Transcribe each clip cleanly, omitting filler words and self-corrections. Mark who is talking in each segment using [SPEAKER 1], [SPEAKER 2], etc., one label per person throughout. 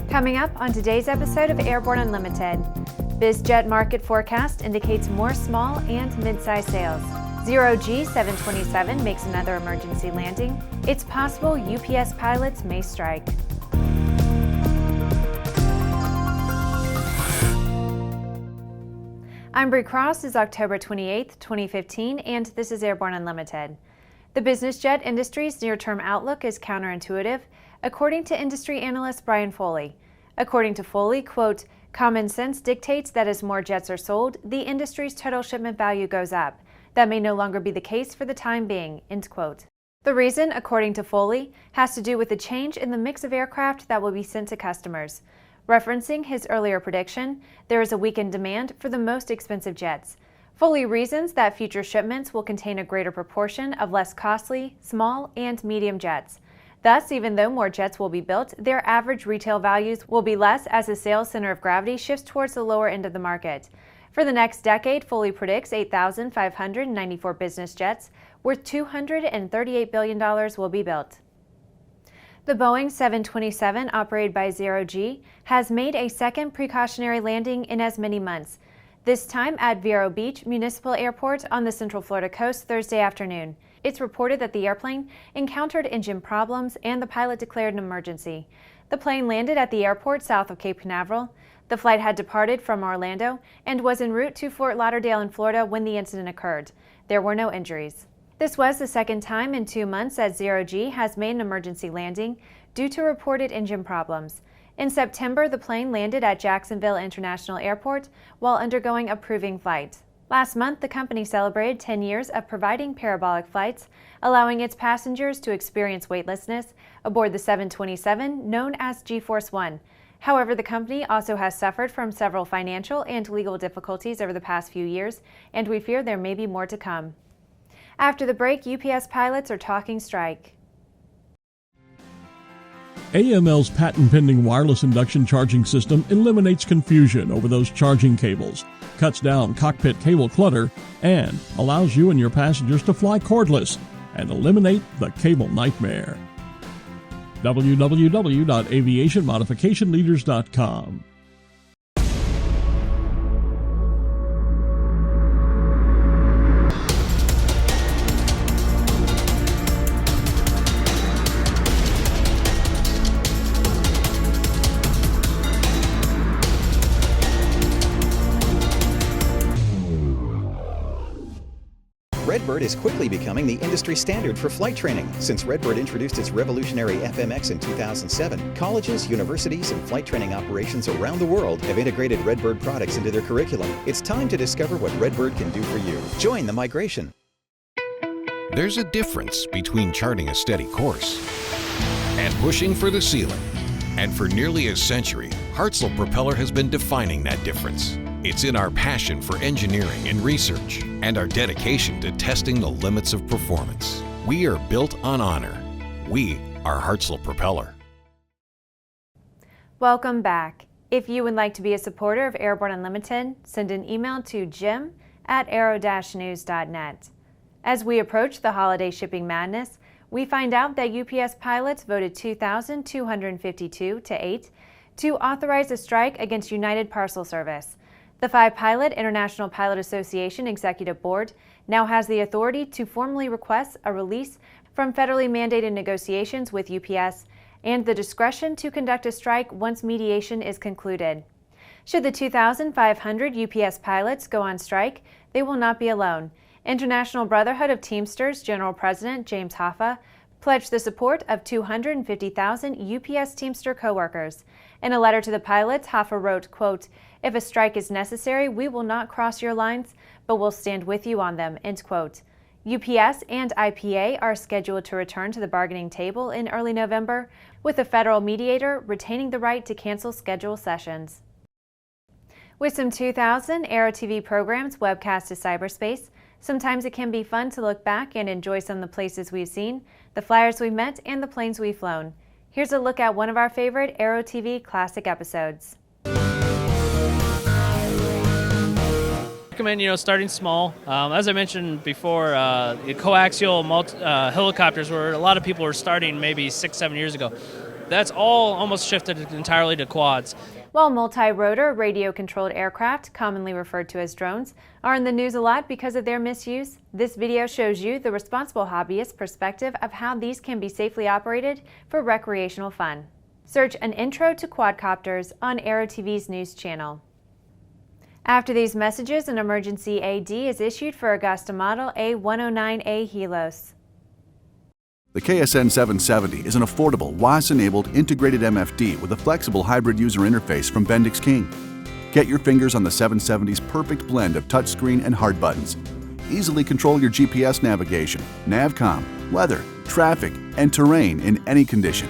[SPEAKER 1] Coming up on today's episode of Airborne Unlimited, BizJet market forecast indicates more small and mid-size sales. ZeroG 727 makes another emergency landing. It's possible UPS pilots may strike. I'm Bree Cross. It's October 28, 2015, and this is Airborne Unlimited. The business jet industry's near-term outlook is counterintuitive, according to industry analyst Brian Foley. According to Foley, quote, "Common sense dictates that as more jets are sold, the industry's total shipment value goes up. That may no longer be the case for the time being," end quote. The reason, according to Foley, has to do with the change in the mix of aircraft that will be sent to customers. Referencing his earlier prediction, there is a weakened demand for the most expensive jets. Foley reasons that future shipments will contain a greater proportion of less costly, small, and medium jets. Thus, even though more jets will be built, their average retail values will be less as the sales center of gravity shifts towards the lower end of the market. For the next decade, Foley predicts 8,594 business jets worth $238 billion will be built. The Boeing 727, operated by ZeroG, has made a second precautionary landing in as many months, this time at Vero Beach Municipal Airport on the Central Florida coast Thursday afternoon. It's reported that the airplane encountered engine problems and the pilot declared an emergency. The plane landed at the airport south of Cape Canaveral. The flight had departed from Orlando and was en route to Fort Lauderdale in Florida when the incident occurred. There were no injuries. This was the second time in 2 months that ZeroG has made an emergency landing due to reported engine problems. In September, the plane landed at Jacksonville International Airport while undergoing a proving flight. Last month, the company celebrated 10 years of providing parabolic flights, allowing its passengers to experience weightlessness aboard the 727, known as G-Force One. However, the company also has suffered from several financial and legal difficulties over the past few years, and we fear there may be more to come. After the break, UPS pilots are talking strike.
[SPEAKER 2] AML's patent-pending wireless induction charging system eliminates confusion over those charging cables, cuts down cockpit cable clutter, and allows you and your passengers to fly cordless and eliminate the cable nightmare. www.aviationmodificationleaders.com.
[SPEAKER 3] Redbird is quickly becoming the industry standard for flight training. Since Redbird introduced its revolutionary FMX in 2007, colleges, universities, and flight training operations around the world have integrated Redbird products into their curriculum. It's time to discover what Redbird can do for you. Join the migration.
[SPEAKER 4] There's a difference between charting a steady course and pushing for the ceiling. And for nearly a century, Hartzell Propeller has been defining that difference. It's in our passion for engineering and research and our dedication to testing the limits of performance. We are built on honor. We are Hartzell Propeller.
[SPEAKER 1] Welcome back. If you would like to be a supporter of Airborne Unlimited, send an email to jim@aero-news.net. As we approach the holiday shipping madness, we find out that UPS pilots voted 2,252 to 8 to authorize a strike against United Parcel Service. The five-pilot International Pilot Association Executive Board now has the authority to formally request a release from federally mandated negotiations with UPS and the discretion to conduct a strike once mediation is concluded. Should the 2,500 UPS pilots go on strike, they will not be alone. International Brotherhood of Teamsters General President James Hoffa pledged the support of 250,000 UPS Teamster coworkers. In a letter to the pilots, Hoffa wrote, quote, "If a strike is necessary, we will not cross your lines, but will stand with you on them," end quote. UPS and IPA are scheduled to return to the bargaining table in early November, with a federal mediator retaining the right to cancel scheduled sessions. With some 2,000 Aero-TV programs webcast to cyberspace, sometimes it can be fun to look back and enjoy some of the places we've seen, the flyers we've met, and the planes we've flown. Here's a look at one of our favorite Aero-TV classic episodes.
[SPEAKER 5] Recommend, starting small. As I mentioned before, the coaxial helicopters where a lot of people were starting maybe 6-7 years ago. That's all almost shifted entirely to quads.
[SPEAKER 1] While multi-rotor radio-controlled aircraft, commonly referred to as drones, are in the news a lot because of their misuse, this video shows you the responsible hobbyist perspective of how these can be safely operated for recreational fun. Search An Intro to Quad-Copters on Aero-TV's news channel. After these messages, an emergency AD is issued for Agusta model A109A Helos.
[SPEAKER 6] The KSN 770 is an affordable, WAS-enabled integrated MFD with a flexible hybrid user interface from Bendix King. Get your fingers on the 770's perfect blend of touchscreen and hard buttons. Easily control your GPS navigation, Navcom, weather, traffic, and terrain in any condition.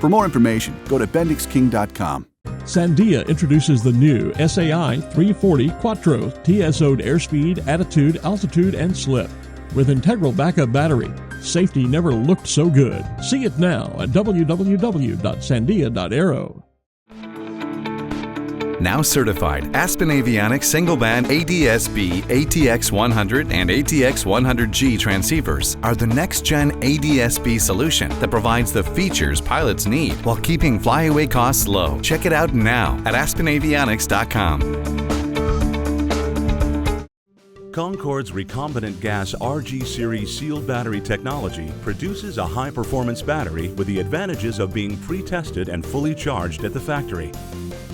[SPEAKER 6] For more information, go to bendixking.com.
[SPEAKER 2] Sandia introduces the new SAI 340 Quattro TSO'd airspeed, attitude, altitude, and slip. With integral backup battery, safety never looked so good. See it now at www.sandia.aero.
[SPEAKER 7] Now certified, Aspen Avionics single-band ADS-B ATX100 and ATX100G transceivers are the next-gen ADS-B solution that provides the features pilots need while keeping flyaway costs low. Check it out now at aspenavionics.com.
[SPEAKER 8] Concorde's recombinant gas RG series sealed battery technology produces a high-performance battery with the advantages of being pre-tested and fully charged at the factory.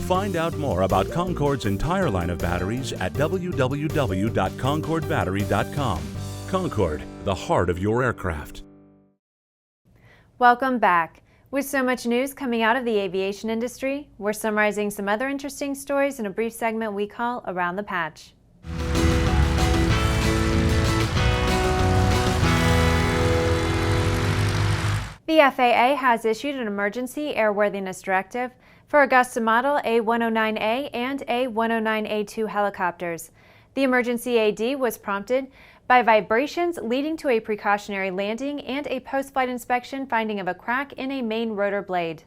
[SPEAKER 8] Find out more about Concorde's entire line of batteries at www.concordebattery.com. Concorde, the heart of your aircraft.
[SPEAKER 1] Welcome back. With so much news coming out of the aviation industry, we're summarizing some other interesting stories in a brief segment we call Around the Patch. The FAA has issued an emergency airworthiness directive for Agusta model A109A and A109A2 helicopters. The emergency AD was prompted by vibrations leading to a precautionary landing and a post-flight inspection finding of a crack in a main rotor blade.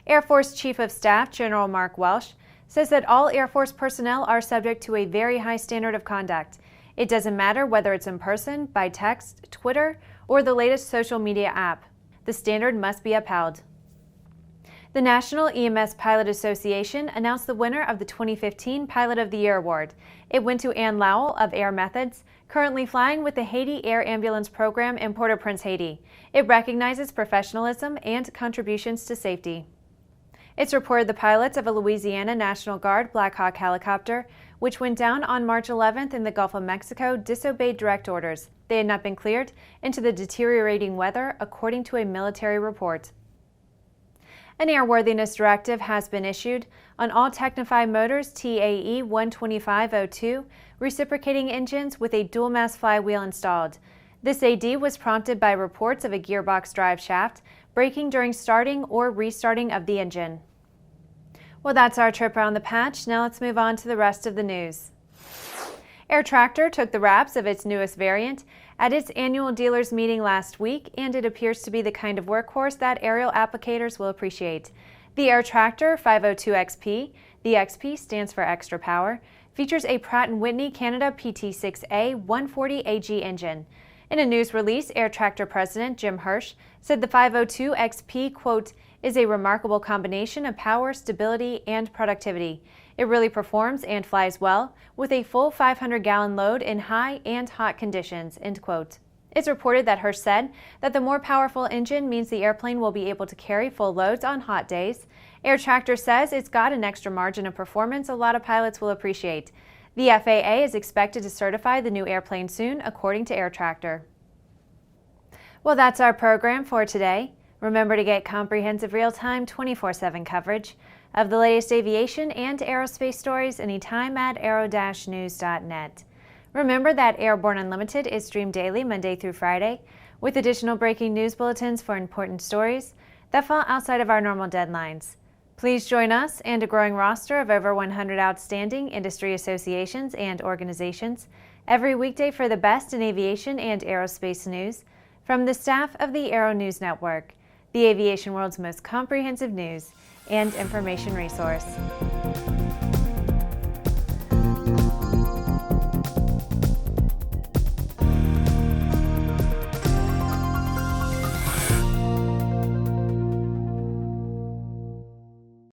[SPEAKER 1] Air Force Chief of Staff General Mark Welsh says that all Air Force personnel are subject to a very high standard of conduct. It doesn't matter whether it's in person, by text, Twitter, or the latest social media app. The standard must be upheld. The National EMS Pilot Association announced the winner of the 2015 Pilot of the Year Award. It went to Ann Lowell of Air Methods, currently flying with the Haiti Air Ambulance Program in Port-au-Prince, Haiti. It recognizes professionalism and contributions to safety. It's reported the pilots of a Louisiana National Guard Blackhawk helicopter, which went down on March 11th in the Gulf of Mexico, disobeyed direct orders. They had not been cleared into the deteriorating weather, according to a military report. An airworthiness directive has been issued on all Technify motors TAE 12502 reciprocating engines with a dual-mass flywheel installed. This AD was prompted by reports of a gearbox drive shaft breaking during starting or restarting of the engine. Well, that's our trip around the patch. Now let's move on to the rest of the news. Air Tractor took the wraps of its newest variant at its annual dealers meeting last week, and it appears to be the kind of workhorse that aerial applicators will appreciate. The Air Tractor 502XP, the XP stands for extra power, features a Pratt & Whitney Canada PT6A 140AG engine. In a news release, Air Tractor President Jim Hirsch said the 502XP, quote, is a remarkable combination of power, stability, and productivity. It really performs and flies well with a full 500-gallon load in high and hot conditions, end quote. It's reported that Hirsch said that the more powerful engine means the airplane will be able to carry full loads on hot days. Air Tractor says it's got an extra margin of performance a lot of pilots will appreciate. The FAA is expected to certify the new airplane soon, according to Air Tractor. Well, that's our program for today. Remember to get comprehensive real-time 24/7 coverage of the latest aviation and aerospace stories anytime at aero-news.net. Remember that Airborne Unlimited is streamed daily Monday through Friday with additional breaking news bulletins for important stories that fall outside of our normal deadlines. Please join us and a growing roster of over 100 outstanding industry associations and organizations every weekday for the best in aviation and aerospace news from the staff of the Aero-News Network, the aviation world's most comprehensive news and information resource.